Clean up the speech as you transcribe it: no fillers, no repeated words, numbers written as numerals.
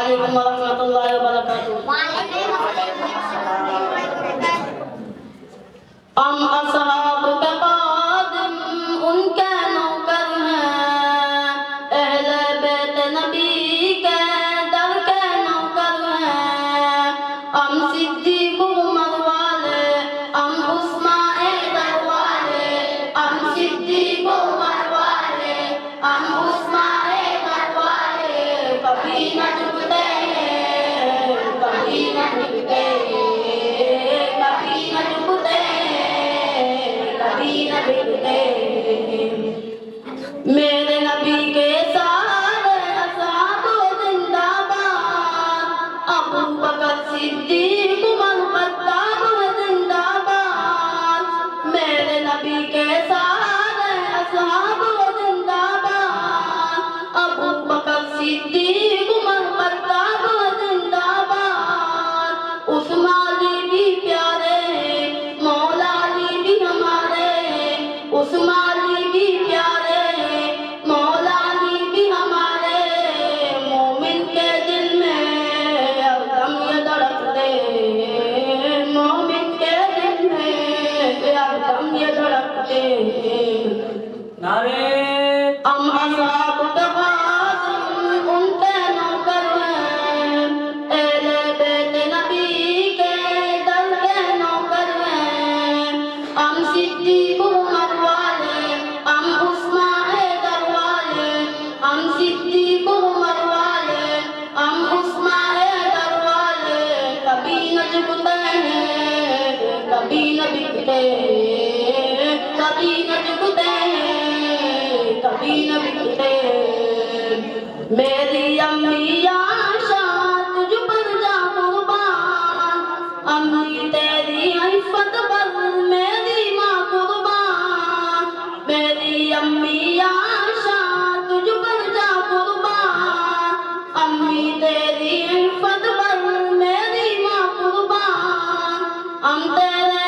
علیکم ورحمۃ اللہ وبرکاتہ۔ ہم اصحاب کے خادم ان کے نوکر ہیں، اہل بیت نبی کے در کے نوکر ہیں، ہم صدیق عمر والے، ہم عثمان در والے، ہم صدیق عمر والے، ہم عثمان در والے، کبھی نہ جھکتے ہیں، کبھی نہ جھکتے ہیں، کبھی نہ جھکتے ہیں، کبھی نہ جھکتے ہیں۔ میرے نبی کے سارے اصحاب زندہ باد، ابو بکر صدیق عمر خطاب زندہ باد، میرے نبی کے سارے اصحاب زندہ باد، ابو بکر صدیق عمر خطاب زندہ باد، عثمان علی بھی پیارے ہیں، مولا علی بھی ہمارے ہیں، عثمان علی بھی پیارے ہیں، مولا علی بھی ہمارے ہیں، مومن کے دل میں ہر دم یہ دھڑکتے ہیں، مومن کے دل میں ہر دم یہ دھڑکتے ہیں۔ ہم اصحاب کے خادم ان کے نوکر ہیں، اہل بیت نبی کے در کے نوکر ہیں، ہم صدیق عمر والے، ہم عثمان در والے، ہم صدیق عمر والے، ہم عثمان در والے، کبھی نہ جھکتے ہیں، کبھی نہ بکتے ہیں، کبھی نہ جھکتے ہیں، کبھی نہ بکتے ہیں۔ میری امی عائشہ تجھ پر جا قربان، امی تیری عفت پر میری ماں قربان، میری امی عائشہ تجھ پر جا قربان، امی تیری عفت پر میری ماں قربان، ہم تیرے